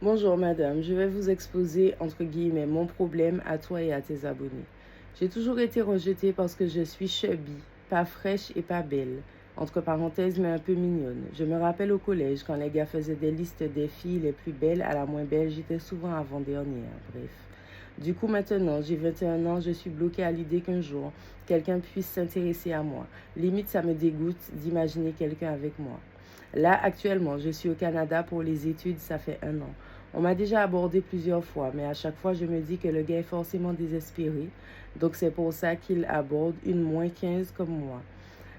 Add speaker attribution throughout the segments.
Speaker 1: Bonjour madame, je vais vous exposer entre guillemets mon problème à toi et à tes abonnés. J'ai toujours été rejetée parce que je suis chubby, pas fraîche et pas belle. Entre parenthèses, mais un peu mignonne. Je me rappelle au collège, quand les gars faisaient des listes des filles les plus belles à la moins belle, j'étais souvent avant-dernière. Bref. Du coup, maintenant, j'ai 21 ans, je suis bloquée à l'idée qu'un jour, quelqu'un puisse s'intéresser à moi. Limite, ça me dégoûte d'imaginer quelqu'un avec moi. Là, actuellement, je suis au Canada pour les études, ça fait 1 an. On m'a déjà abordé plusieurs fois, mais à chaque fois, je me dis que le gars est forcément désespéré. Donc, c'est pour ça qu'il aborde une -15 comme moi.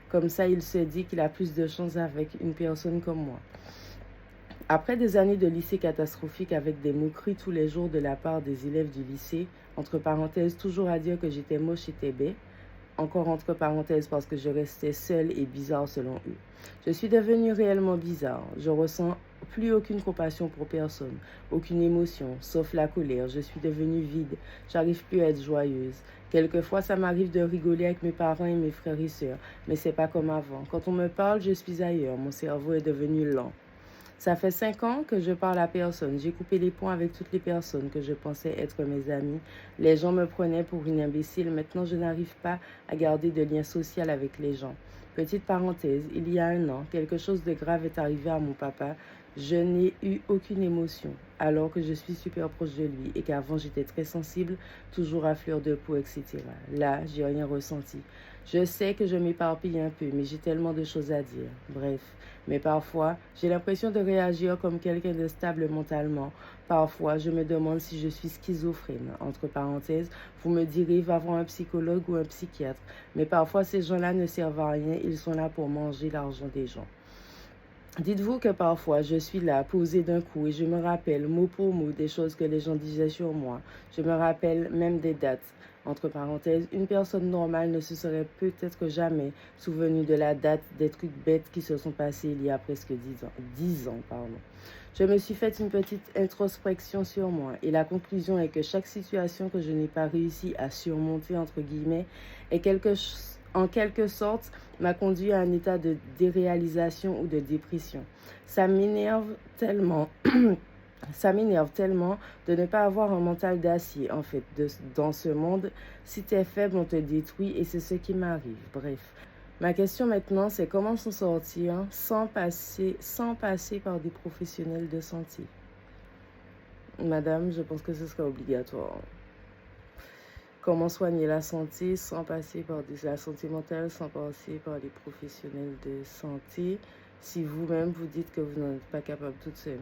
Speaker 1: Comme ça, il se dit qu'il a plus de chance avec une personne comme moi. Après des années de lycée catastrophique avec des moqueries tous les jours de la part des élèves du lycée, entre parenthèses, toujours à dire que j'étais moche et tébé, encore entre parenthèses parce que je restais seule et bizarre selon eux. Je suis devenue réellement bizarre. Je ressens plus aucune compassion pour personne, aucune émotion, sauf la colère. Je suis devenue vide. J'arrive plus à être joyeuse. Quelquefois, ça m'arrive de rigoler avec mes parents et mes frères et sœurs, mais c'est pas comme avant. Quand on me parle, je suis ailleurs. Mon cerveau est devenu lent. Ça fait 5 ans que je parle à personne. J'ai coupé les ponts avec toutes les personnes que je pensais être mes amis. Les gens me prenaient pour une imbécile. Maintenant, je n'arrive pas à garder de lien social avec les gens. Petite parenthèse, il y a 1 an, quelque chose de grave est arrivé à mon papa. Je n'ai eu aucune émotion, alors que je suis super proche de lui et qu'avant j'étais très sensible, toujours à fleur de peau, etc. Là, j'ai rien ressenti. Je sais que je m'éparpille un peu, mais j'ai tellement de choses à dire. Bref, mais parfois, j'ai l'impression de réagir comme quelqu'un de stable mentalement. Parfois, je me demande si je suis schizophrène. Entre parenthèses, vous me direz, va voir un psychologue ou un psychiatre. Mais parfois, ces gens-là ne servent à rien. Ils sont là pour manger l'argent des gens. Dites-vous que parfois je suis là, posée d'un coup, et je me rappelle mot pour mot des choses que les gens disaient sur moi. Je me rappelle même des dates. Entre parenthèses, une personne normale ne se serait peut-être jamais souvenue de la date des trucs bêtes qui se sont passés il y a presque 10 ans. 10 ans, pardon. Je me suis fait une petite introspection sur moi et la conclusion est que chaque situation que je n'ai pas réussi à surmonter, entre guillemets, est en quelque sorte, m'a conduit à un état de déréalisation ou de dépression. Ça m'énerve tellement. Ça m'énerve tellement de ne pas avoir un mental d'acier, en fait, dans ce monde. Si tu es faible, on te détruit et c'est ce qui m'arrive. Bref. Ma question maintenant, c'est comment s'en sortir sans passer par des professionnels de santé. Madame, je pense que ce serait obligatoire. Comment soigner la santé sans passer par la santé mentale, sans passer par des professionnels de santé, si vous-même vous dites que vous n'en êtes pas capable toute seule.